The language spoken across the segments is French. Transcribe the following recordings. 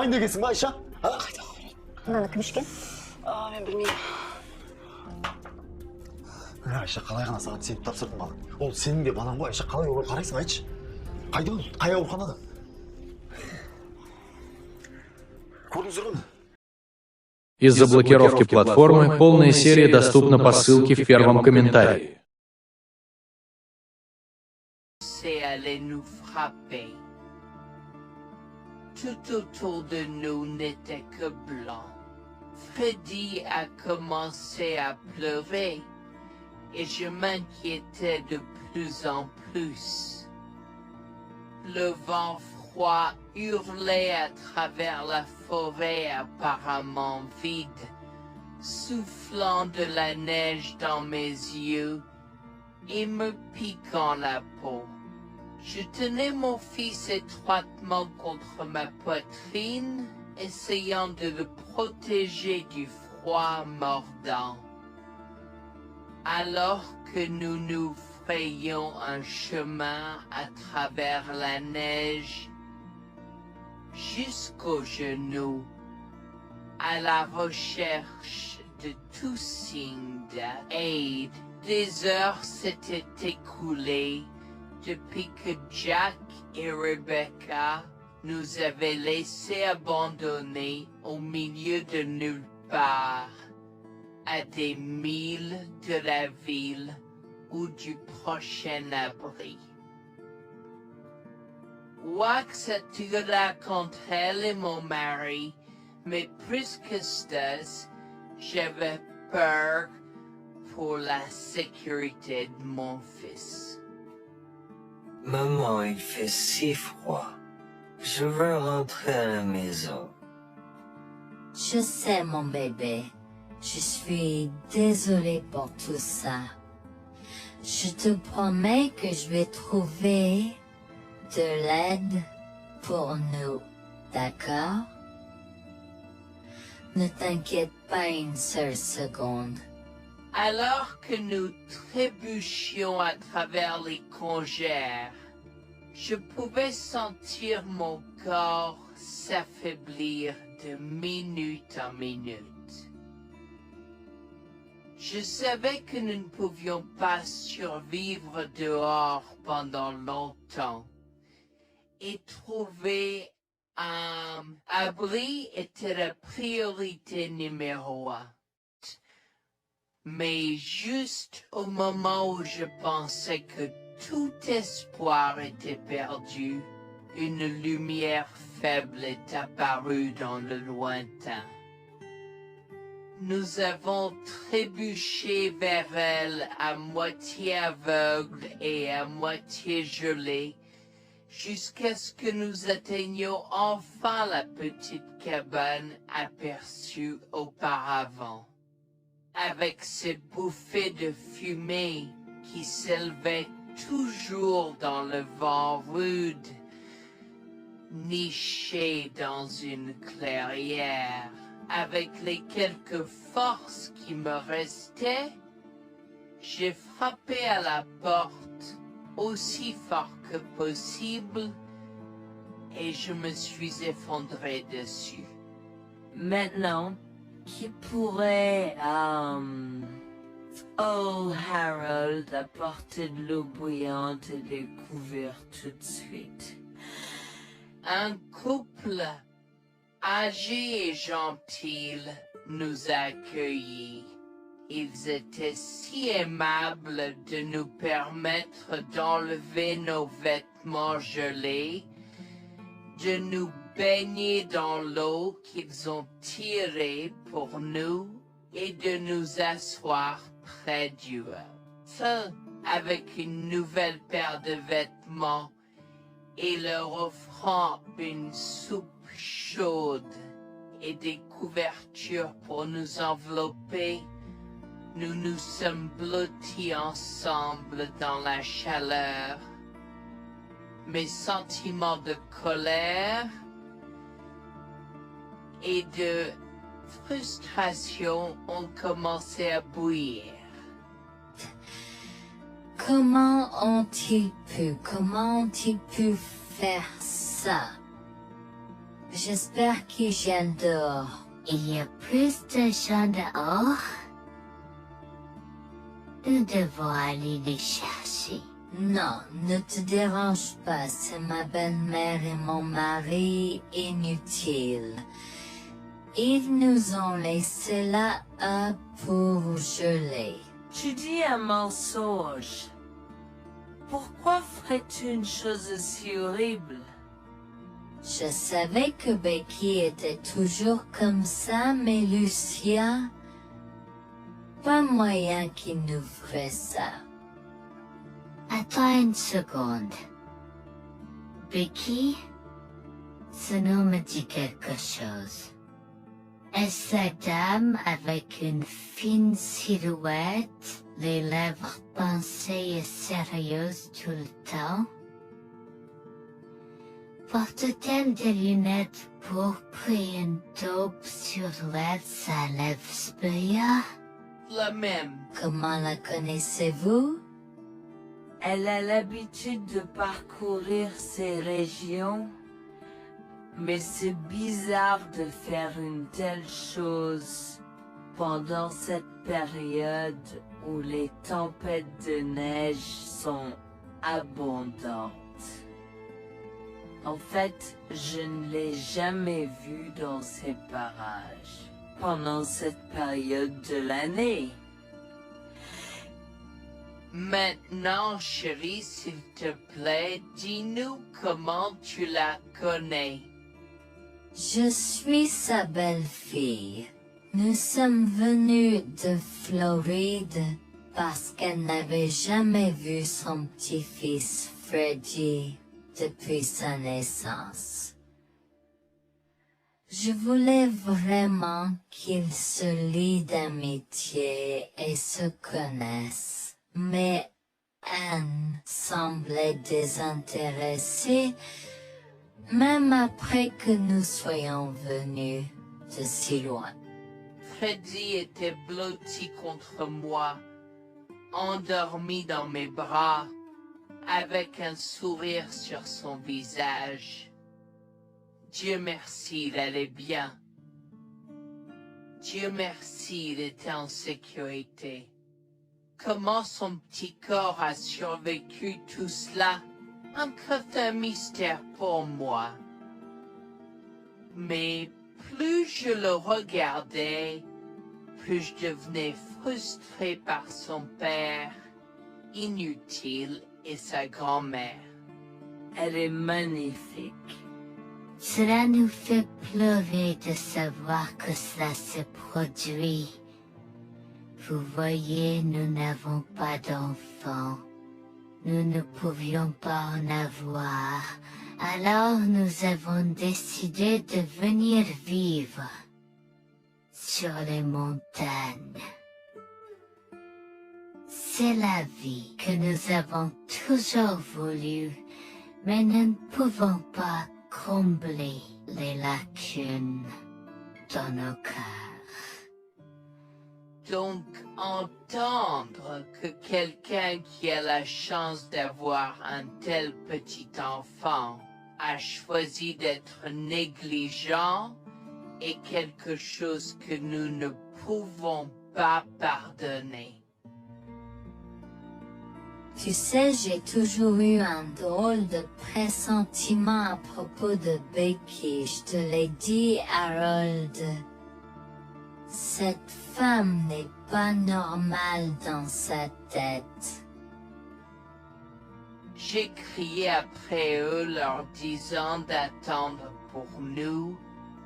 aynı degesin mi Ayşe? Ha? Nana Gümüşken. Aa, ben bilmiyorum. Ayşe kalayğına sana seni tapsırdım bana. Oğlum senin de banan bu Ayşe kalay olur karaysın hiç. Kaydı mı? Kaya Urkan'a da. Көрдіңіздер ғой? Из-за блокировки платформы полная серия доступна по ссылке в первом комментарии. C'est allait nous frapper. Tout autour de nous n'était que blanc. Freddy a commencé à pleurer et je m'inquiétais de plus en plus. Le vent froid hurlait à travers la forêt apparemment vide, soufflant de la neige dans mes yeux et me piquant la peau. Je tenais mon fils étroitement contre ma poitrine, essayant de le protéger du froid mordant. Alors que nous nous frayions un chemin à travers la neige, jusqu'aux genoux, à la recherche de tout signe d'aide. Des heures s'étaient écoulées depuis que Jack et Rebecca nous avaient laissés abandonnés au milieu de nulle part, à des milles de la ville ou du prochain abri. Wax attira contre elle et mon mari, mais plus que ça, j'avais peur pour la sécurité de mon fils. Maman, il fait si froid. Je veux rentrer à la maison. Je sais, mon bébé. Je suis désolée pour tout ça. Je te promets que je vais trouver de l'aide pour nous, d'accord? Ne t'inquiète pas une seule seconde. Alors que nous trébuchions à travers les congères, je pouvais sentir mon corps s'affaiblir de minute en minute. Je savais que nous ne pouvions pas survivre dehors pendant longtemps, et trouver un abri était la priorité numéro 1. Mais juste au moment où je pensais que tout espoir était perdu, une lumière faible est apparue dans le lointain. Nous avons trébuché vers elle à moitié aveugle et à moitié gelé, jusqu'à ce que nous atteignions enfin la petite cabane aperçue auparavant, avec ses bouffées de fumée qui s'élevaient toujours dans le vent rude, nichée dans une clairière. Avec les quelques forces qui me restaient, j'ai frappé à la porte aussi fort que possible et je me suis effondré dessus. Maintenant, qui pourrait, oh Harold, apporter de l'eau bouillante et des couverts tout de suite? Un couple âgé et gentil nous a accueillis. Ils étaient si aimables de nous permettre d'enlever nos vêtements gelés, de nous baigner dans l'eau qu'ils ont tirée pour nous et de nous asseoir près du feu avec une nouvelle paire de vêtements et leur offrant une soupe chaude et des couvertures pour nous envelopper. Nous nous sommes blottis ensemble dans la chaleur. Mes sentiments de colère et de frustration ont commencé à bouillir. Comment ont-ils pu faire ça? J'espère qu'ils viennent dehors. Il y a plus de gens dehors. Nous devons aller les chercher. Non, ne te dérange pas, c'est ma belle-mère et mon mari inutiles. Ils nous ont laissé là pour geler. Tu dis un mensonge. Pourquoi ferais-tu une chose aussi horrible? Je savais que Becky était toujours comme ça, mais Lucia, pas moyen qu'il nous ferait ça. Attends une seconde. Becky, ce nom me dit quelque chose. Est-ce la dame avec une fine silhouette, les lèvres pincées et sérieuses tout le temps? Porte-t-elle des lunettes pourpres et une taupe sur l'aide sa lèvre spéa? La même. Comment la connaissez-vous? Elle a l'habitude de parcourir ces régions, mais c'est bizarre de faire une telle chose pendant cette période où les tempêtes de neige sont abondantes. En fait, je ne l'ai jamais vue dans ces parages pendant cette période de l'année. Maintenant, chérie, s'il te plaît, dis-nous comment tu la connais. Je suis sa belle-fille. Nous sommes venus de Floride parce qu'elle n'avait jamais vu son petit-fils Freddy depuis sa naissance. Je voulais vraiment qu'ils se lient d'amitié et se connaissent, mais Anne semblait désintéressée, même après que nous soyons venus de si loin. Freddy était blotti contre moi, endormi dans mes bras, avec un sourire sur son visage. Dieu merci, il allait bien. Dieu merci, il était en sécurité. Comment son petit corps a survécu tout cela? Encore un mystère pour moi. Mais plus je le regardais, plus je devenais frustré par son père, inutile, et sa grand-mère. Elle est magnifique. Cela nous fait pleurer de savoir que cela se produit. Vous voyez, nous n'avons pas d'enfants. Nous ne pouvions pas en avoir. Alors nous avons décidé de venir vivre sur les montagnes. C'est la vie que nous avons toujours voulu, mais nous ne pouvons pas combler les lacunes dans nos cœurs. Donc, entendre que quelqu'un qui a la chance d'avoir un tel petit enfant a choisi d'être négligent est quelque chose que nous ne pouvons pas pardonner. Tu sais, j'ai toujours eu un drôle de pressentiment à propos de Becky, je te l'ai dit, Harold. Cette femme n'est pas normale dans sa tête. J'ai crié après eux leur disant d'attendre pour nous,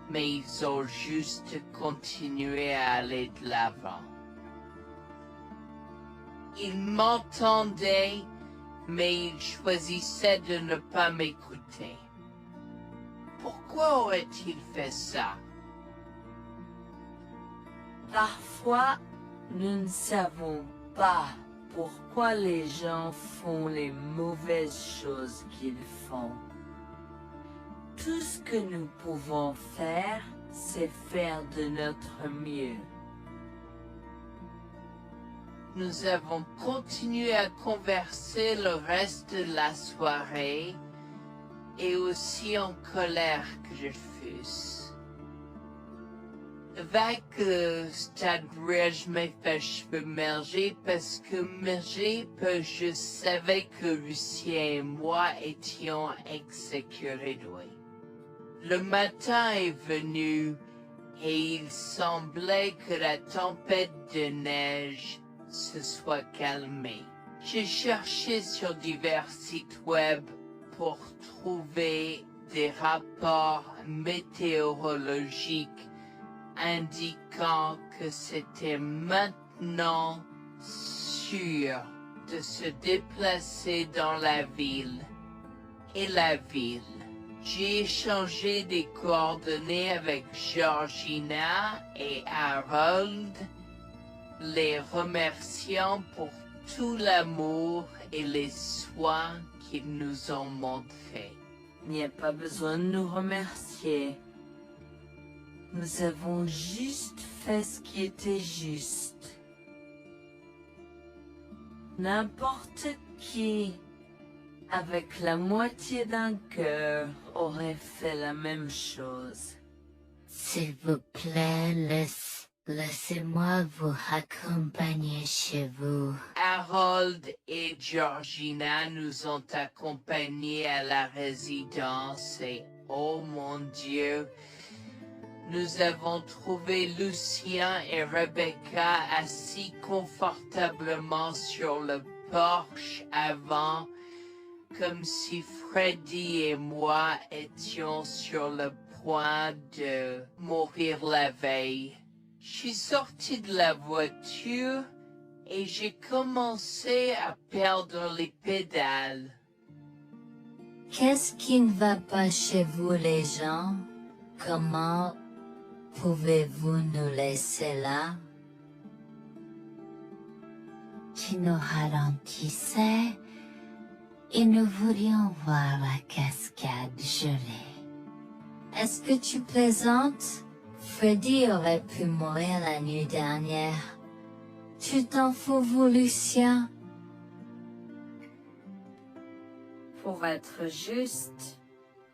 mais ils ont juste continué à aller de l'avant. Ils m'entendaient, mais ils choisissaient de ne pas m'écouter. Pourquoi aurait-il fait ça? Parfois, nous ne savons pas pourquoi les gens font les mauvaises choses qu'ils font. Tout ce que nous pouvons faire, c'est faire de notre mieux. Nous avons continué à converser le reste de la soirée et aussi en colère que je fusse. Avec stade je m'ai fait cheveux merger parce que je savais que Lucien et moi étions exécutés. Le matin est venu et il semblait que la tempête de neige se soit calmée. J'ai cherché sur divers sites web pour trouver des rapports météorologiques indiquant que c'était maintenant sûr de se déplacer dans la ville. Et la ville. J'ai échangé des coordonnées avec Georgina et Harold, les remerciant pour tout l'amour et les soins qu'ils nous ont montrés. Il n'y a pas besoin de nous remercier. Nous avons juste fait ce qui était juste. N'importe qui, avec la moitié d'un cœur, aurait fait la même chose. S'il vous plaît, laissez-moi vous accompagner chez vous. Harold et Georgina nous ont accompagnés à la résidence et, oh mon Dieu, nous avons trouvé Lucien et Rebecca assis confortablement sur le porche avant, comme si Freddy et moi étions sur le point de mourir la veille. Je suis sorti de la voiture et j'ai commencé à perdre les pédales. Qu'est-ce qui ne va pas chez vous, les gens? Comment pouvez-vous nous laisser là? Tu nous ralentissais et nous voulions voir la cascade gelée. Est-ce que tu plaisantes? Freddy aurait pu mourir la nuit dernière. Tu t'en fous, vous, Lucien? Pour être juste,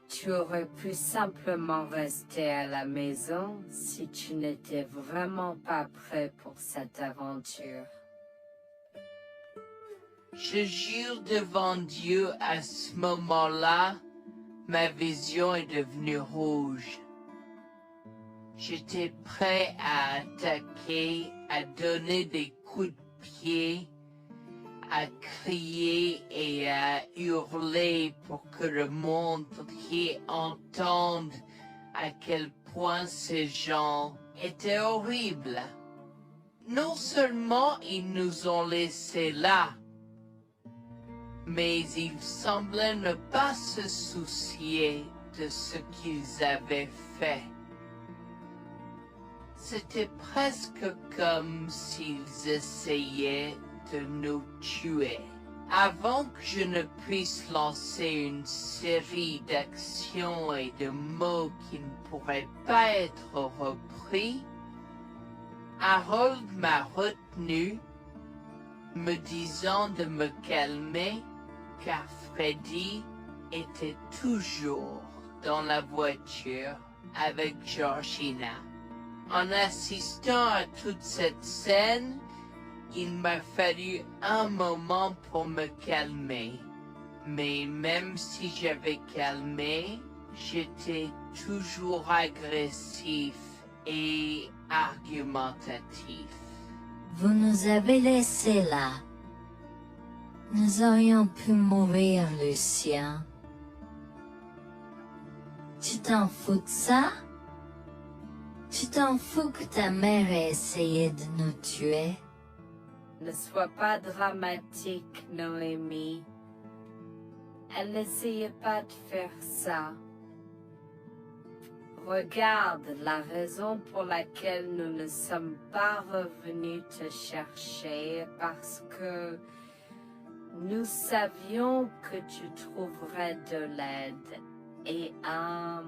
tu aurais pu simplement rester à la maison si tu n'étais vraiment pas prêt pour cette aventure. Je jure devant Dieu, à ce moment-là, ma vision est devenue rouge. J'étais prêt à attaquer, à donner des coups de pied, à crier et à hurler pour que le monde entier entende à quel point ces gens étaient horribles. Non seulement ils nous ont laissés là, mais ils semblaient ne pas se soucier de ce qu'ils avaient fait. C'était presque comme s'ils essayaient de nous tuer. Avant que je ne puisse lancer une série d'actions et de mots qui ne pourraient pas être repris, Harold m'a retenu, me disant de me calmer, car Freddy était toujours dans la voiture avec Georgina. En assistant à toute cette scène, il m'a fallu un moment pour me calmer. Mais même si j'avais calmé, j'étais toujours agressif et argumentatif. Vous nous avez laissés là. Nous aurions pu mourir, Lucien. Tu t'en fous de ça? Tu t'en fous que ta mère ait essayé de nous tuer? Ne sois pas dramatique, Noémie. Elle n'essayait pas de faire ça. Regarde la raison pour laquelle nous ne sommes pas revenus te chercher, parce que nous savions que tu trouverais de l'aide et un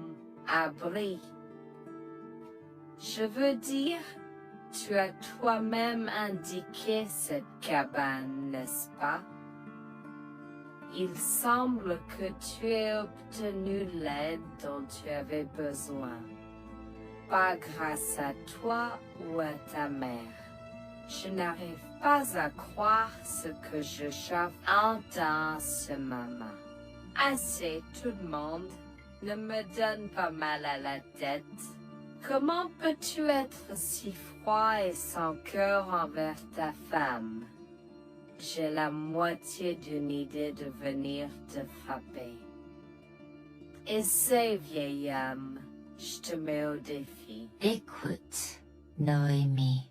abri. Je veux dire, tu as toi-même indiqué cette cabane, n'est-ce pas? Il semble que tu aies obtenu l'aide dont tu avais besoin. Pas grâce à toi ou à ta mère. Je n'arrive pas à croire ce que je entends ce moment. Assez, tout le monde. Ne me donne pas mal à la tête. Comment peux-tu être si froid et sans cœur envers ta femme? J'ai la moitié d'une idée de venir te frapper. Essaie, vieil homme. Je te mets au défi. Écoute, Noémie.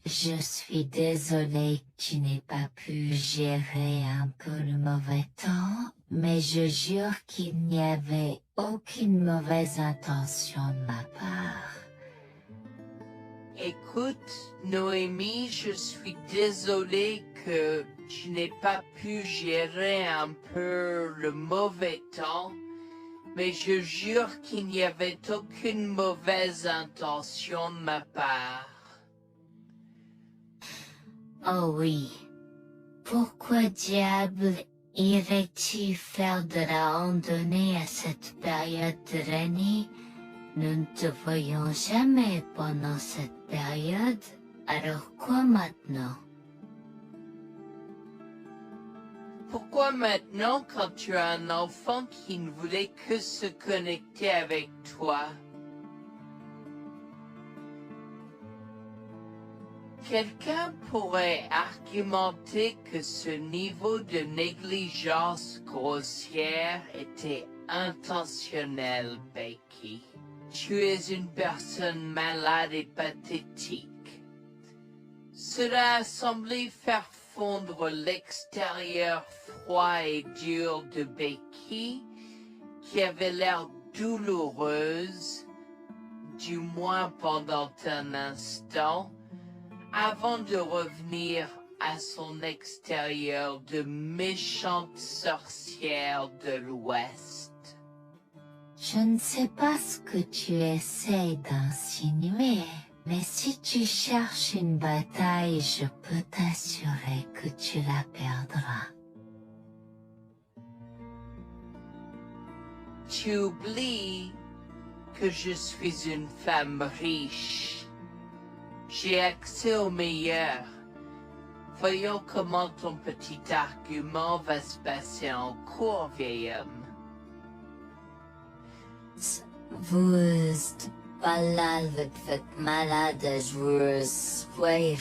Je suis désolée que tu n'aies pas pu gérer un peu le mauvais temps, mais je jure qu'il n'y avait aucune mauvaise intention de ma part. Écoute, Noémie, je suis désolée que tu n'aies pas pu gérer un peu le mauvais temps, mais je jure qu'il n'y avait aucune mauvaise intention de ma part. Oh oui. Pourquoi diable irais-tu faire de la randonnée à cette période de l'année? Nous ne te voyons jamais pendant cette période, alors quoi maintenant? Pourquoi maintenant quand tu as un enfant qui ne voulait que se connecter avec toi? Quelqu'un pourrait argumenter que ce niveau de négligence grossière était intentionnel, Becky. Tu es une personne malade et pathétique. Cela a semblé faire fondre l'extérieur froid et dur de Becky, qui avait l'air douloureuse, du moins pendant un instant, avant de revenir à son extérieur de méchante sorcière de l'Ouest. Je ne sais pas ce que tu essaies d'insinuer, mais si tu cherches une bataille, je peux t'assurer que tu la perdras. Tu oublies que je suis une femme riche. J'ai accès au meilleur. Voyons comment ton petit argument va se passer en cours, vieil homme. Vous êtes pas là avec votre malade joueuse soir.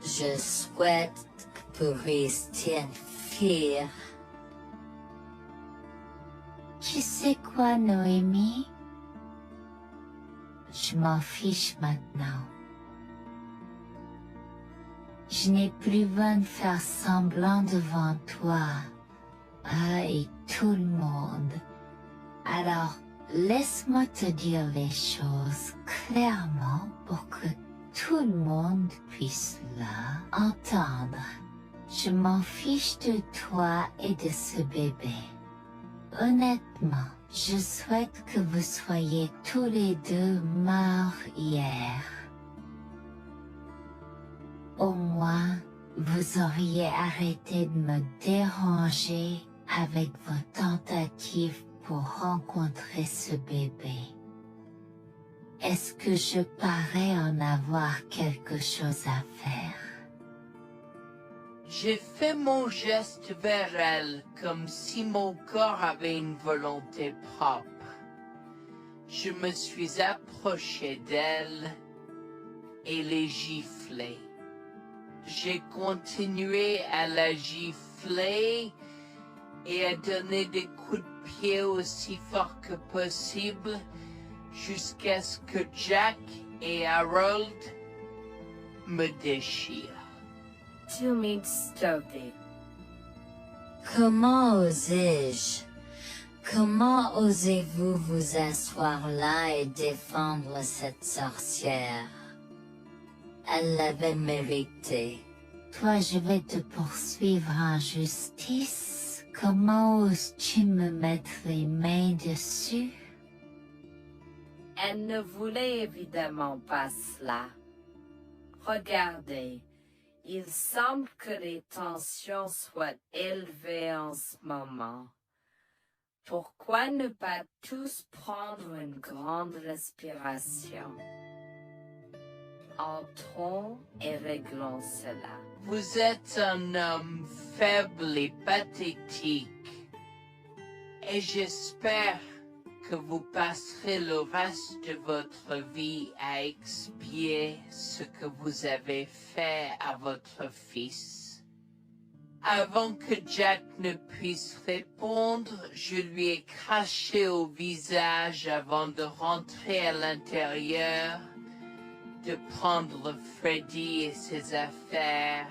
Je souhaite que vous restiez fiers. Tu sais quoi, Noémie? Je m'en fiche maintenant. Je n'ai plus besoin de faire semblant devant toi et tout le monde. Alors, laisse-moi te dire les choses clairement pour que tout le monde puisse entendre. Je m'en fiche de toi et de ce bébé. Honnêtement, je souhaite que vous soyez tous les deux morts hier. Au moins, vous auriez arrêté de me déranger avec vos tentatives pour rencontrer ce bébé. Est-ce que je parais en avoir quelque chose à faire? J'ai fait mon geste vers elle comme si mon corps avait une volonté propre. Je me suis approché d'elle et l'ai giflée. J'ai continué à la gifler et à donner des coups de pied aussi fort que possible jusqu'à ce que Jack et Harold me déchirent. Tu m'instaudes. Comment osais-je? Comment osez-vous vous asseoir là et défendre cette sorcière? Elle l'avait mérité. Toi, je vais te poursuivre en justice. Comment oses-tu me mettre les mains dessus? Elle ne voulait évidemment pas cela. Regardez, Il semble que les tensions soient élevées en ce moment. Pourquoi ne pas tous prendre une grande respiration? Entrons et réglons cela. Vous êtes un homme faible et pathétique. Et j'espère que vous passerez le reste de votre vie à expier ce que vous avez fait à votre fils. Avant que Jack ne puisse répondre, je lui ai craché au visage avant de rentrer à l'intérieur, de prendre Freddy et ses affaires,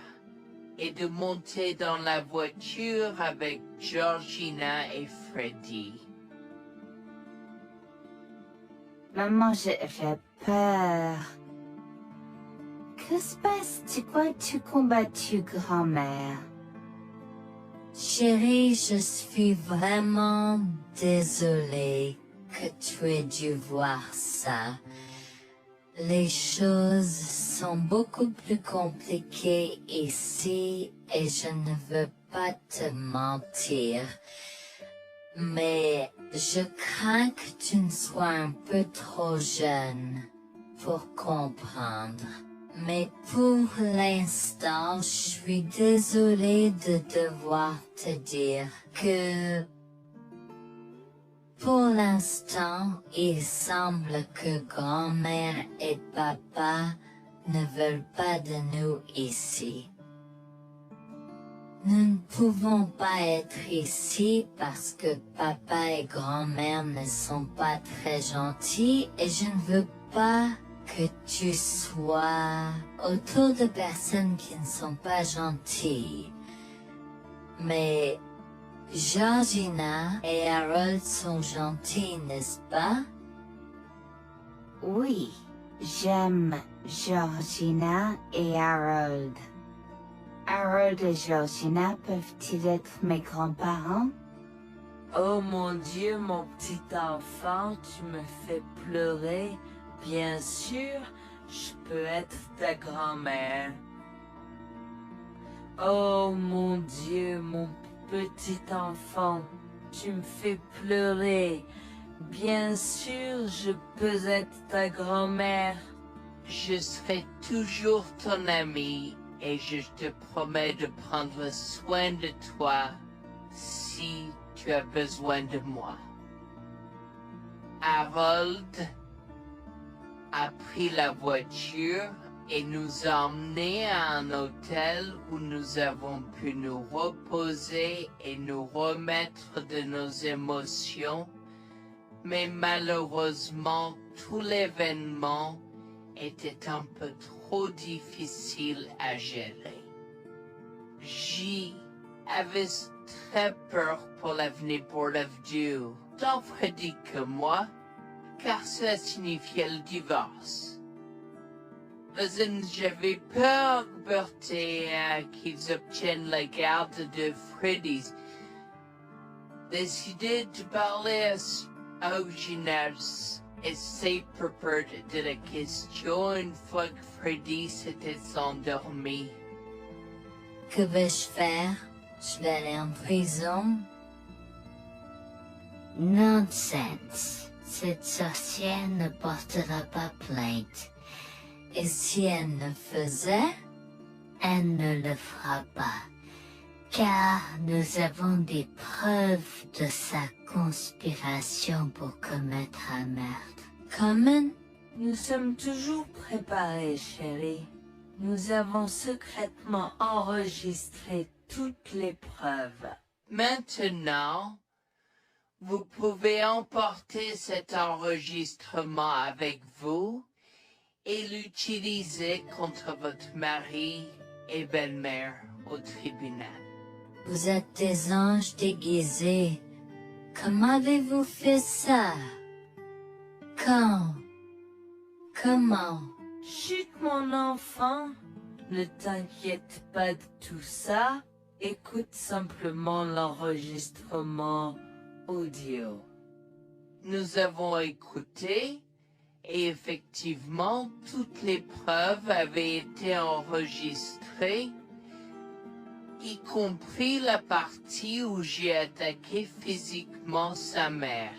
et de monter dans la voiture avec Georgina et Freddy. Maman, j'ai peur. Que se passe-t-il quand tu combattu grand-mère? Chérie, je suis vraiment désolée que tu aies dû voir ça. Les choses sont beaucoup plus compliquées ici et je ne veux pas te mentir. Mais je crains que tu ne sois un peu trop jeune pour comprendre. Mais pour l'instant, je suis désolée de devoir te dire que pour l'instant, il semble que grand-mère et papa ne veulent pas de nous ici. Nous ne pouvons pas être ici parce que papa et grand-mère ne sont pas très gentils et je ne veux pas que tu sois autour de personnes qui ne sont pas gentilles. Mais Georgina et Harold sont gentils, n'est-ce pas? Oui, j'aime Georgina et Harold. Harold et Georgina peuvent-ils être mes grands-parents? Oh mon Dieu, mon petit enfant, tu me fais pleurer. Bien sûr, je peux être ta grand-mère. Oh mon Dieu, mon petit enfant, tu me fais pleurer. Bien sûr, je peux être ta grand-mère. Je serai toujours ton ami et je te promets de prendre soin de toi si tu as besoin de moi. Harold a pris la voiture et nous a emmenés à un hôtel où nous avons pu nous reposer et nous remettre de nos émotions, mais malheureusement tout l'événement était un peu trop difficile à gérer. J'y avais très peur pour l'avenir of Dieu, tant Freddy que moi, car cela signifiait le divorce. Mais j'avais peur, Bertie, qu'ils obtiennent la garde de Freddy. Décidé de parler au gymnase et s'est préparé de la question une fois que Freddy s'était endormi. Que vais-je faire? Je vais aller en prison? Nonsense. Cette sorcière ne portera pas plainte. Et si elle le faisait? Elle ne le fera pas, car nous avons des preuves de sa conspiration pour commettre un meurtre. Comment? Nous sommes toujours préparés, chérie. Nous avons secrètement enregistré toutes les preuves. Maintenant, vous pouvez emporter cet enregistrement avec vous et l'utiliser contre votre mari et belle-mère au tribunal. Vous êtes des anges déguisés. Comment avez-vous fait ça? Quand? Comment? Chut, mon enfant, ne t'inquiète pas de tout ça. Écoute simplement l'enregistrement audio. Nous avons écouté Et effectivement, toutes les preuves avaient été enregistrées, y compris la partie où j'ai attaqué physiquement sa mère.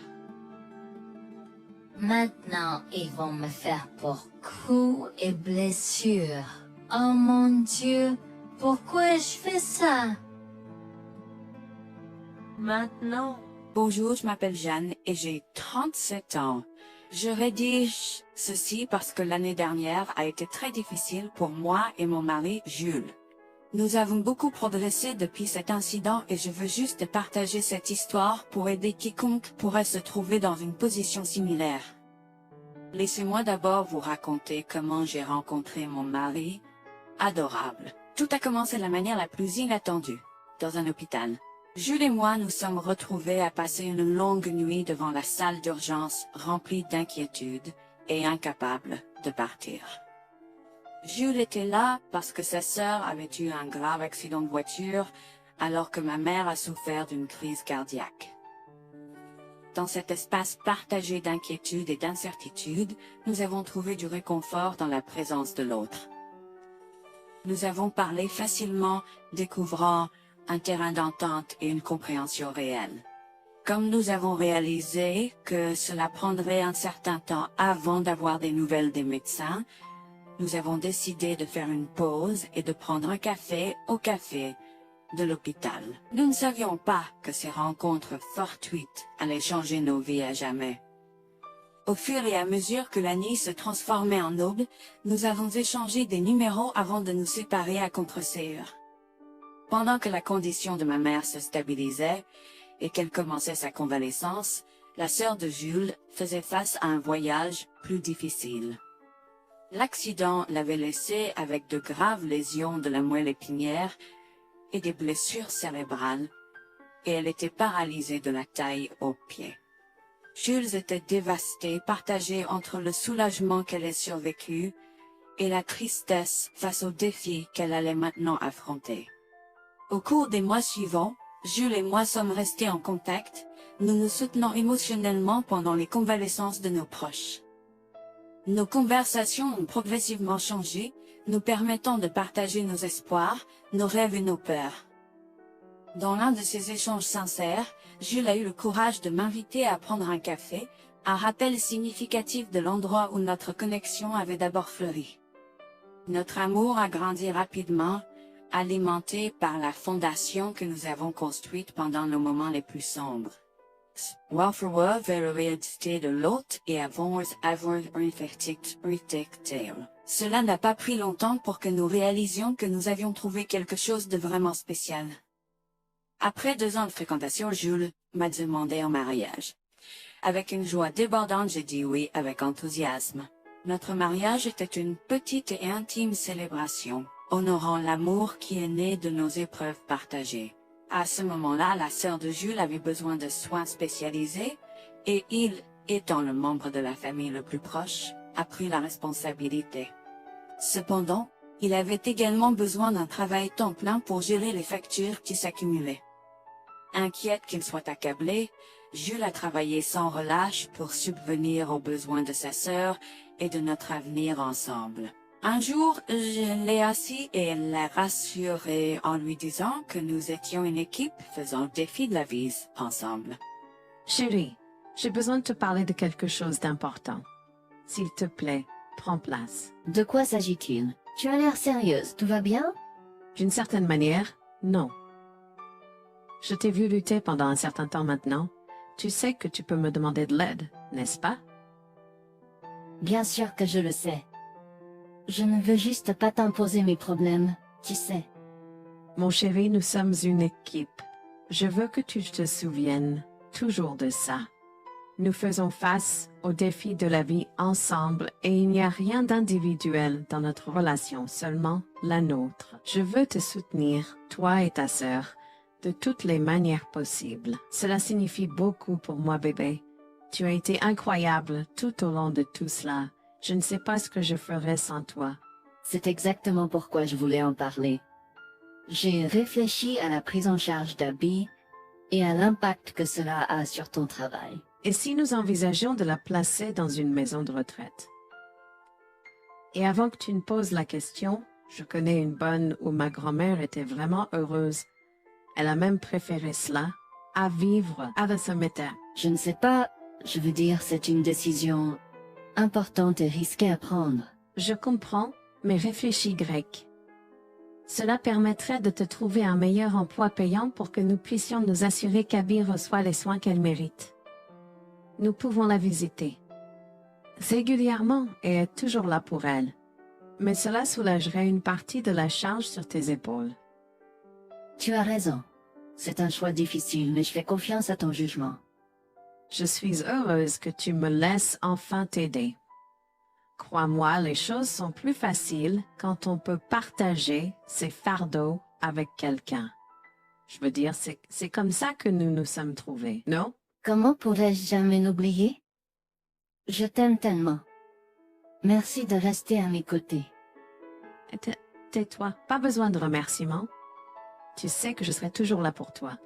Maintenant, ils vont me faire pour coups et blessures. Oh mon Dieu, pourquoi je fais ça? Maintenant, Bonjour, je m'appelle Jeanne et j'ai 37 ans. Je rédige ceci parce que l'année dernière a été très difficile pour moi et mon mari Jules. Nous avons beaucoup progressé depuis cet incident et je veux juste partager cette histoire pour aider quiconque pourrait se trouver dans une position similaire. Laissez-moi d'abord vous raconter comment j'ai rencontré mon mari, adorable. Tout a commencé de la manière la plus inattendue, dans un hôpital. Jules et moi nous sommes retrouvés à passer une longue nuit devant la salle d'urgence remplie d'inquiétude et incapables de partir. Jules était là parce que sa sœur avait eu un grave accident de voiture alors que ma mère a souffert d'une crise cardiaque. Dans cet espace partagé d'inquiétude et d'incertitude, nous avons trouvé du réconfort dans la présence de l'autre. Nous avons parlé facilement, découvrant un terrain d'entente et une compréhension réelle. Comme nous avons réalisé que cela prendrait un certain temps avant d'avoir des nouvelles des médecins, nous avons décidé de faire une pause et de prendre un café au café de l'hôpital. Nous ne savions pas que ces rencontres fortuites allaient changer nos vies à jamais. Au fur et à mesure que la nuit se transformait en aube, nous avons échangé des numéros avant de nous séparer à contre-séance. Pendant que la condition de ma mère se stabilisait et qu'elle commençait sa convalescence, la sœur de Jules faisait face à un voyage plus difficile. L'accident l'avait laissée avec de graves lésions de la moelle épinière et des blessures cérébrales, et elle était paralysée de la taille aux pieds. Jules était dévasté, partagé entre le soulagement qu'elle ait survécu et la tristesse face aux défis qu'elle allait maintenant affronter. Au cours des mois suivants, Jules et moi sommes restés en contact, nous nous soutenons émotionnellement pendant les convalescences de nos proches. Nos conversations ont progressivement changé, nous permettant de partager nos espoirs, nos rêves et nos peurs. Dans l'un de ces échanges sincères, Jules a eu le courage de m'inviter à prendre un café, un rappel significatif de l'endroit où notre connexion avait d'abord fleuri. Notre amour a grandi rapidement, alimenté par la fondation que nous avons construite pendant nos moments les plus sombres. Welfare vers l'identité de l'autre et avons avoir un Cela n'a pas pris longtemps pour que nous réalisions que nous avions trouvé quelque chose de vraiment spécial. Après 2 ans de fréquentation, Jules m'a demandé en mariage. Avec une joie débordante, j'ai dit oui avec enthousiasme. Notre mariage était une petite et intime célébration, honorant l'amour qui est né de nos épreuves partagées. À ce moment-là, la sœur de Jules avait besoin de soins spécialisés, et il, étant le membre de la famille le plus proche, a pris la responsabilité. Cependant, il avait également besoin d'un travail temps plein pour gérer les factures qui s'accumulaient. Inquiète qu'il soit accablé, Jules a travaillé sans relâche pour subvenir aux besoins de sa sœur et de notre avenir ensemble. Un jour, je l'ai assis et l'ai rassuré en lui disant que nous étions une équipe faisant le défi de la vie ensemble. Chérie, j'ai besoin de te parler de quelque chose d'important. S'il te plaît, prends place. De quoi s'agit-il? Tu as l'air sérieuse, tout va bien? D'une certaine manière, non. Je t'ai vu lutter pendant un certain temps maintenant. Tu sais que tu peux me demander de l'aide, n'est-ce pas? Bien sûr que je le sais. Je ne veux juste pas t'imposer mes problèmes, tu sais. Mon chéri, nous sommes une équipe. Je veux que tu te souviennes toujours de ça. Nous faisons face aux défis de la vie ensemble et il n'y a rien d'individuel dans notre relation, seulement la nôtre. Je veux te soutenir, toi et ta sœur, de toutes les manières possibles. Cela signifie beaucoup pour moi, bébé. Tu as été incroyable tout au long de tout cela. Je ne sais pas ce que je ferais sans toi. C'est exactement pourquoi je voulais en parler. J'ai réfléchi à la prise en charge d'Abby et à l'impact que cela a sur ton travail. Et si nous envisageons de la placer dans une maison de retraite? Et avant que tu ne poses la question, je connais une bonne où ma grand-mère était vraiment heureuse. Elle a même préféré cela à vivre à la cimetière. Je ne sais pas, je veux dire, c'est une décision importante et risquée à prendre. Je comprends, mais réfléchis grec. Cela permettrait de te trouver un meilleur emploi payant pour que nous puissions nous assurer qu'Abby reçoit les soins qu'elle mérite. Nous pouvons la visiter régulièrement et être toujours là pour elle. Mais cela soulagerait une partie de la charge sur tes épaules. Tu as raison. C'est un choix difficile, mais je fais confiance à ton jugement. Je suis heureuse que tu me laisses enfin t'aider. Crois-moi, les choses sont plus faciles quand on peut partager ses fardeaux avec quelqu'un. Je veux dire, c'est comme ça que nous nous sommes trouvés, non? Comment pourrais-je jamais l'oublier? Je t'aime tellement. Merci de rester à mes côtés. Tais-toi, pas besoin de remerciements. Tu sais que je serai toujours là pour toi.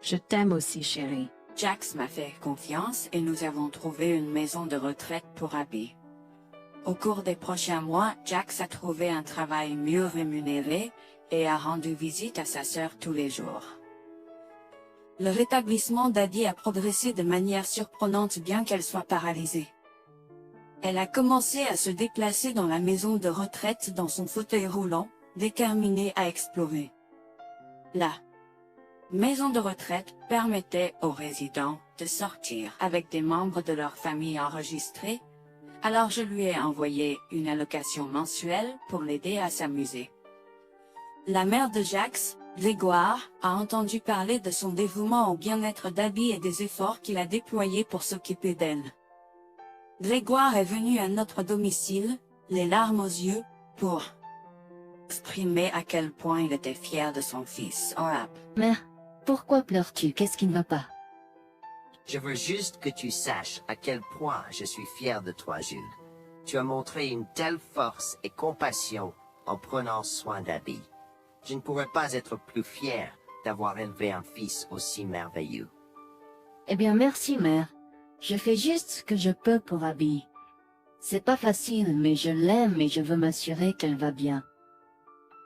Je t'aime aussi, chérie. Jax m'a fait confiance et nous avons trouvé une maison de retraite pour Abby. Au cours des prochains mois, Jax a trouvé un travail mieux rémunéré et a rendu visite à sa sœur tous les jours. Le rétablissement d'Abby a progressé de manière surprenante bien qu'elle soit paralysée. Elle a commencé à se déplacer dans la maison de retraite dans son fauteuil roulant, déterminée à explorer. La maison de retraite permettait aux résidents de sortir avec des membres de leur famille enregistrés, alors je lui ai envoyé une allocation mensuelle pour l'aider à s'amuser. La mère de Jax, Grégoire, a entendu parler de son dévouement au bien-être d'Abby et des efforts qu'il a déployés pour s'occuper d'elle. Grégoire est venu à notre domicile, les larmes aux yeux, pour exprimer à quel point il était fier de son fils. Mère, pourquoi pleures-tu? Qu'est-ce qui ne va pas? Je veux juste que tu saches à quel point je suis fier de toi, Jules. Tu as montré une telle force et compassion en prenant soin d'Abby. Je ne pourrais pas être plus fier d'avoir élevé un fils aussi merveilleux. Eh bien, merci, mère. Je fais juste ce que je peux pour Abby. C'est pas facile, mais je l'aime et je veux m'assurer qu'elle va bien.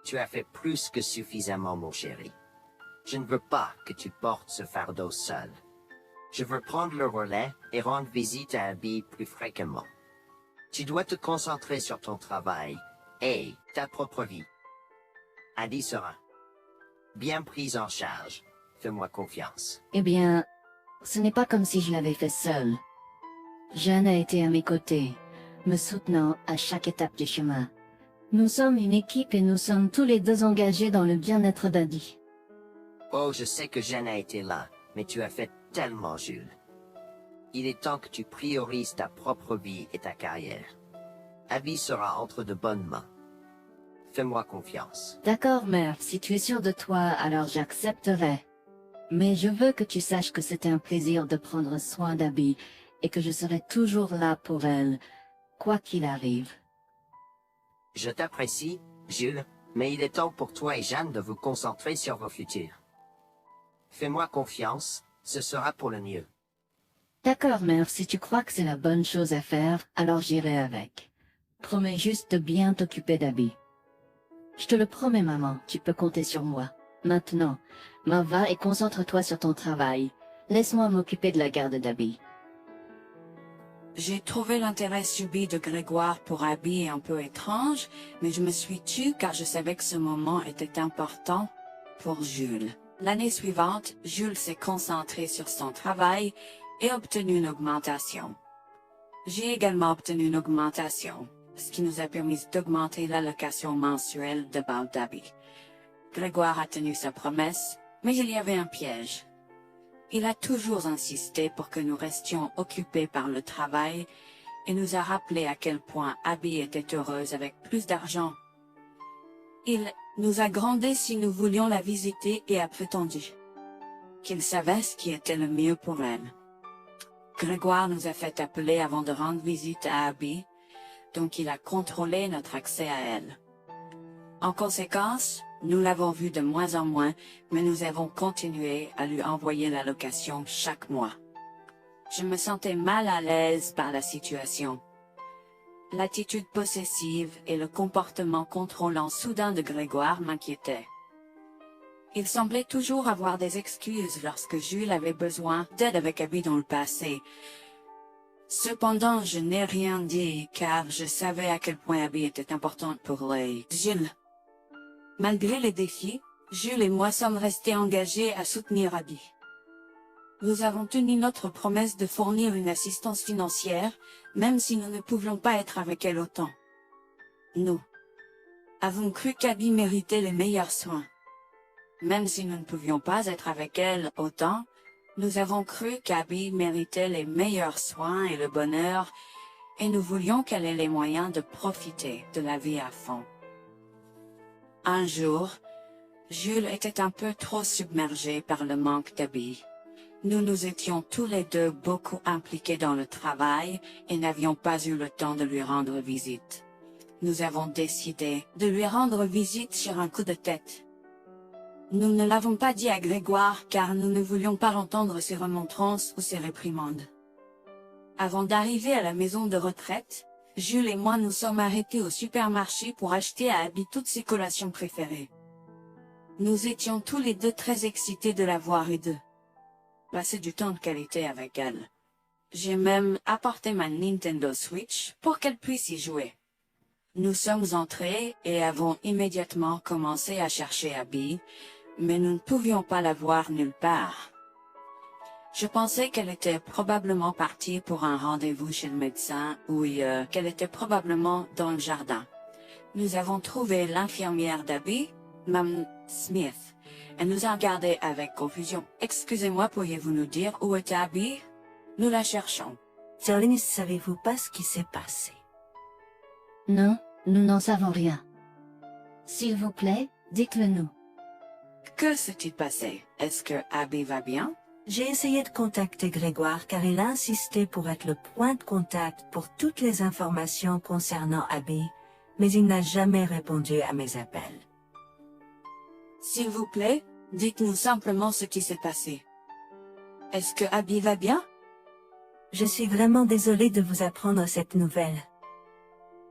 Tu as fait plus que suffisamment, mon chéri. Je ne veux pas que tu portes ce fardeau seul. Je veux prendre le relais et rendre visite à Abby plus fréquemment. Tu dois te concentrer sur ton travail et ta propre vie. Abby sera bien prise en charge. Fais-moi confiance. Eh bien, ce n'est pas comme si je l'avais fait seule. Jeanne a été à mes côtés, me soutenant à chaque étape du chemin. Nous sommes une équipe et nous sommes tous les deux engagés dans le bien-être d'Abby. Oh, je sais que Jeanne a été là, mais tu as fait tellement, Jules. Il est temps que tu priorises ta propre vie et ta carrière. Abby sera entre de bonnes mains. Fais-moi confiance. D'accord, mère, si tu es sûre de toi, alors j'accepterai. Mais je veux que tu saches que c'était un plaisir de prendre soin d'Abby et que je serai toujours là pour elle, quoi qu'il arrive. Je t'apprécie, Jules, mais il est temps pour toi et Jeanne de vous concentrer sur vos futurs. Fais-moi confiance, ce sera pour le mieux. D'accord, mère, si tu crois que c'est la bonne chose à faire, alors j'irai avec. Promets juste de bien t'occuper d'Abby. Je te le promets, maman, tu peux compter sur moi. Maintenant, va et concentre-toi sur ton travail. Laisse-moi m'occuper de la garde d'Abby. J'ai trouvé l'intérêt subi de Grégoire pour Abby un peu étrange, mais je me suis tue car je savais que ce moment était important pour Jules. L'année suivante, Jules s'est concentré sur son travail et obtenu une augmentation. J'ai également obtenu une augmentation, ce qui nous a permis d'augmenter l'allocation mensuelle de base d'Abby. Grégoire a tenu sa promesse, mais il y avait un piège. Il a toujours insisté pour que nous restions occupés par le travail et nous a rappelé à quel point Abby était heureuse avec plus d'argent. Il nous a grondé si nous voulions la visiter et a prétendu qu'il savait ce qui était le mieux pour elle. Grégoire nous a fait appeler avant de rendre visite à Abby, donc il a contrôlé notre accès à elle. En conséquence, nous l'avons vue de moins en moins, mais nous avons continué à lui envoyer l'allocation chaque mois. Je me sentais mal à l'aise par la situation. L'attitude possessive et le comportement contrôlant soudain de Grégoire m'inquiétaient. Il semblait toujours avoir des excuses lorsque Jules avait besoin d'aide avec Abby dans le passé. Cependant, je n'ai rien dit car je savais à quel point Abby était importante pour Jules. Malgré les défis, Jules et moi sommes restés engagés à soutenir Abby. Nous avons tenu notre promesse de fournir une assistance financière, même si nous ne pouvions pas être avec elle autant. Nous avons cru qu'Abby méritait les meilleurs soins. Même si nous ne pouvions pas être avec elle autant, nous avons cru qu'Abby méritait les meilleurs soins et le bonheur, et nous voulions qu'elle ait les moyens de profiter de la vie à fond. Un jour, Jules était un peu trop submergé par le manque d'Abby. Nous nous étions tous les deux beaucoup impliqués dans le travail et n'avions pas eu le temps de lui rendre visite. Nous avons décidé de lui rendre visite sur un coup de tête. Nous ne l'avons pas dit à Grégoire car nous ne voulions pas entendre ses remontrances ou ses réprimandes. Avant d'arriver à la maison de retraite, Jules et moi nous sommes arrêtés au supermarché pour acheter à Abby toutes ses collations préférées. Nous étions tous les deux très excités de la voir et de passer du temps de qualité avec elle. J'ai même apporté ma Nintendo Switch pour qu'elle puisse y jouer. Nous sommes entrés et avons immédiatement commencé à chercher Abby, mais nous ne pouvions pas la voir nulle part. Je pensais qu'elle était probablement partie pour un rendez-vous chez le médecin ou qu'elle était probablement dans le jardin. Nous avons trouvé l'infirmière d'Abby, Mme Smith. Elle nous a regardés avec confusion. « Excusez-moi, pourriez-vous nous dire où est Abby? Nous la cherchons. » Charlie, ne savez-vous pas ce qui s'est passé? Non, nous n'en savons rien. S'il vous plaît, dites-le nous. Que s'est-il passé? Est-ce que Abby va bien? J'ai essayé de contacter Grégoire car il a insisté pour être le point de contact pour toutes les informations concernant Abby, mais il n'a jamais répondu à mes appels. S'il vous plaît, dites-nous simplement ce qui s'est passé. Est-ce que Abby va bien? Je suis vraiment désolée de vous apprendre cette nouvelle.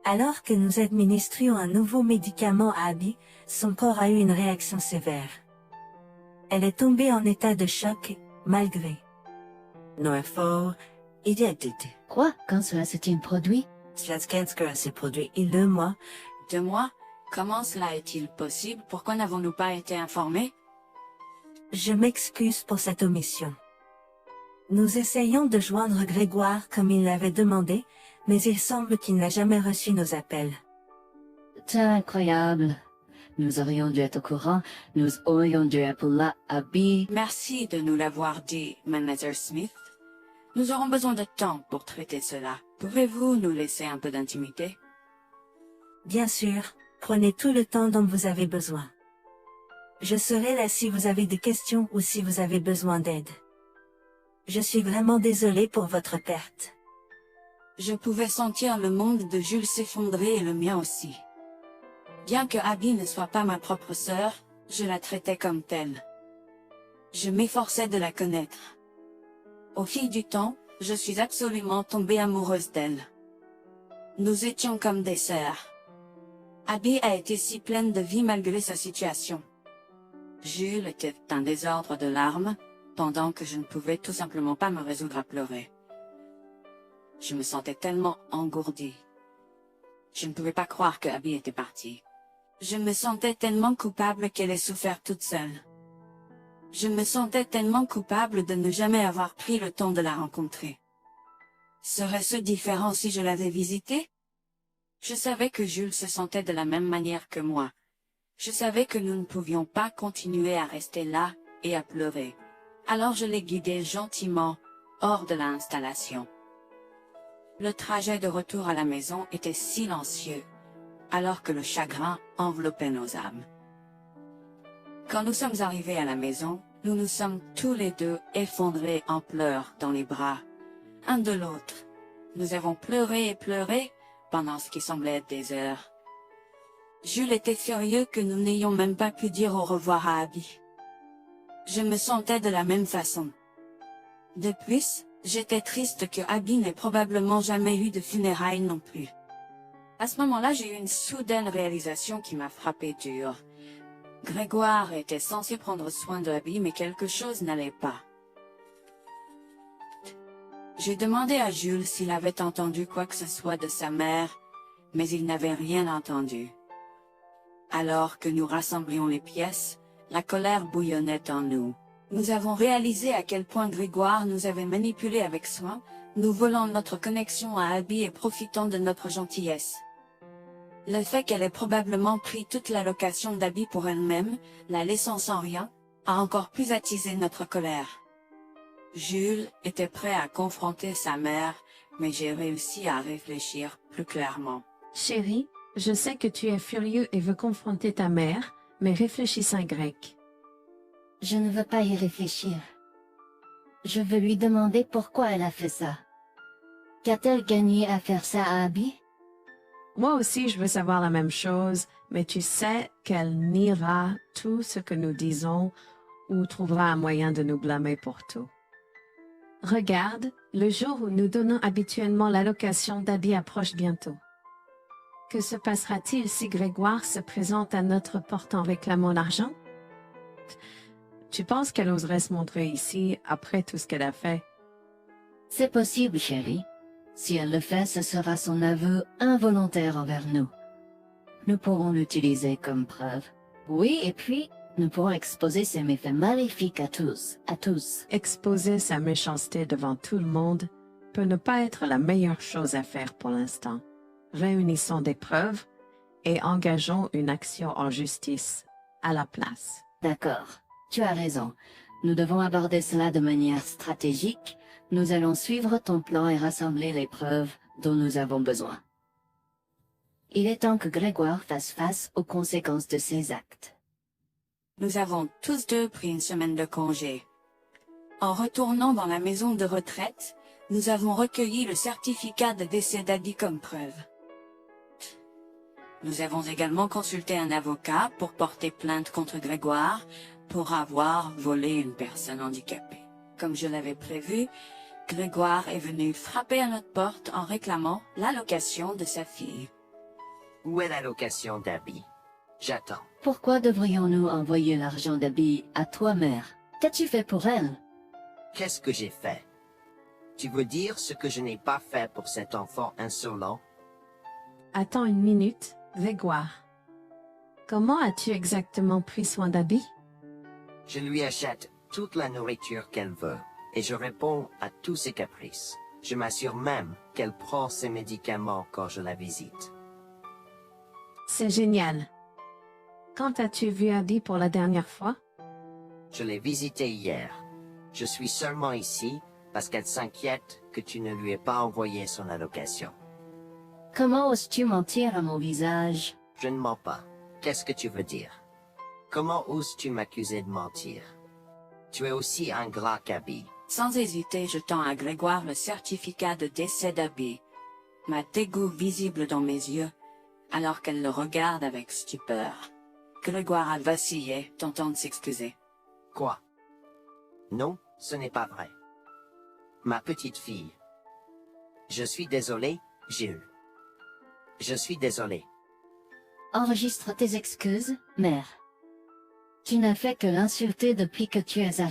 Alors que nous administrions un nouveau médicament à Abby, son corps a eu une réaction sévère. Elle est tombée en état de choc, malgré nos efforts et d'aide. Quoi? Quand cela s'est-il produit? Cela s'est produit il y a 2 mois. 2 mois? Comment cela est-il possible? Pourquoi n'avons-nous pas été informés? Je m'excuse pour cette omission. Nous essayons de joindre Grégoire comme il l'avait demandé, mais il semble qu'il n'a jamais reçu nos appels. C'est incroyable. Nous aurions dû être au courant. Nous aurions dû appeler Abby. Merci de nous l'avoir dit, Manager Smith. Nous aurons besoin de temps pour traiter cela. Pouvez-vous nous laisser un peu d'intimité? Bien sûr, prenez tout le temps dont vous avez besoin. Je serai là si vous avez des questions ou si vous avez besoin d'aide. Je suis vraiment désolée pour votre perte. Je pouvais sentir le monde de Jules s'effondrer et le mien aussi. Bien que Abby ne soit pas ma propre sœur, je la traitais comme telle. Je m'efforçais de la connaître. Au fil du temps, je suis absolument tombée amoureuse d'elle. Nous étions comme des sœurs. Abby a été si pleine de vie malgré sa situation. Jules était un désordre de larmes, pendant que je ne pouvais tout simplement pas me résoudre à pleurer. Je me sentais tellement engourdie. Je ne pouvais pas croire que Abby était partie. Je me sentais tellement coupable qu'elle ait souffert toute seule. Je me sentais tellement coupable de ne jamais avoir pris le temps de la rencontrer. Serait-ce différent si je l'avais visitée? Je savais que Jules se sentait de la même manière que moi. Je savais que nous ne pouvions pas continuer à rester là et à pleurer. Alors je l'ai guidée gentiment hors de l'installation. Le trajet de retour à la maison était silencieux, alors que le chagrin enveloppait nos âmes. Quand nous sommes arrivés à la maison, nous nous sommes tous les deux effondrés en pleurs dans les bras, un de l'autre. Nous avons pleuré et pleuré pendant ce qui semblait être des heures. Jules était furieux que nous n'ayons même pas pu dire au revoir à Abby. Je me sentais de la même façon. De plus, J'étais triste que Abby n'ait probablement jamais eu de funérailles non plus. À ce moment-là, j'ai eu une soudaine réalisation qui m'a frappé dur. Grégoire était censé prendre soin d'Abby, mais quelque chose n'allait pas. J'ai demandé à Jules s'il avait entendu quoi que ce soit de sa mère, mais il n'avait rien entendu. Alors que nous rassemblions les pièces, la colère bouillonnait en nous. Nous avons réalisé à quel point Grégoire nous avait manipulés avec soin, nous volant notre connexion à Abby et profitant de notre gentillesse. Le fait qu'elle ait probablement pris toute l'allocation d'Abby pour elle-même, la laissant sans rien, a encore plus attisé notre colère. Jules était prêt à confronter sa mère, mais j'ai réussi à réfléchir plus clairement. Chérie, je sais que tu es furieux et veux confronter ta mère, mais réfléchis en grec. Je ne veux pas y réfléchir. Je veux lui demander pourquoi elle a fait ça. Qu'a-t-elle gagné à faire ça à Abby? Moi aussi, je veux savoir la même chose, mais tu sais qu'elle niera tout ce que nous disons ou trouvera un moyen de nous blâmer pour tout. Regarde, le jour où nous donnons habituellement l'allocation d'Abby approche bientôt. Que se passera-t-il si Grégoire se présente à notre porte en réclamant l'argent? Tu penses qu'elle oserait se montrer ici après tout ce qu'elle a fait? C'est possible, chérie. Si elle le fait, ce sera son aveu involontaire envers nous. Nous pourrons l'utiliser comme preuve. Oui, et puis, nous pourrons exposer ses méfaits maléfiques à tous. Exposer sa méchanceté devant tout le monde peut ne pas être la meilleure chose à faire pour l'instant. Réunissons des preuves et engageons une action en justice à la place. D'accord, tu as raison. Nous devons aborder cela de manière stratégique. Nous allons suivre ton plan et rassembler les preuves dont nous avons besoin. Il est temps que Grégoire fasse face aux conséquences de ses actes. Nous avons tous deux pris une semaine de congé. En retournant dans la maison de retraite, nous avons recueilli le certificat de décès d'Abby comme preuve. Nous avons également consulté un avocat pour porter plainte contre Grégoire pour avoir volé une personne handicapée. Comme je l'avais prévu, Grégoire est venu frapper à notre porte en réclamant l'allocation de sa fille. Où est l'allocation d'Abby? J'attends. Pourquoi devrions-nous envoyer l'argent d'Abby à toi, mère? Qu'as-tu fait pour elle? Qu'est-ce que j'ai fait? Tu veux dire ce que je n'ai pas fait pour cet enfant insolent? Attends une minute, Grégoire. Comment as-tu exactement pris soin d'Abby? Je lui achète toute la nourriture qu'elle veut et je réponds à tous ses caprices. Je m'assure même qu'elle prend ses médicaments quand je la visite. C'est génial. Quand as-tu vu Abby pour la dernière fois? Je l'ai visitée hier. Je suis seulement ici parce qu'elle s'inquiète que tu ne lui aies pas envoyé son allocation. Comment oses-tu mentir à mon visage? Je ne mens pas. Qu'est-ce que tu veux dire? Comment oses-tu m'accuser de mentir? Tu es aussi ingrat qu'Abby. Sans hésiter, je tends à Grégoire le certificat de décès d'Abby, ma dégoût visible dans mes yeux, alors qu'elle le regarde avec stupeur. Grégoire a vacillé, tentant de s'excuser. Quoi? Non, ce n'est pas vrai. Ma petite fille. Je suis désolé, Jules. Je suis désolé. Enregistre tes excuses, mère. Tu n'as fait que l'insulter depuis que tu es arrivé.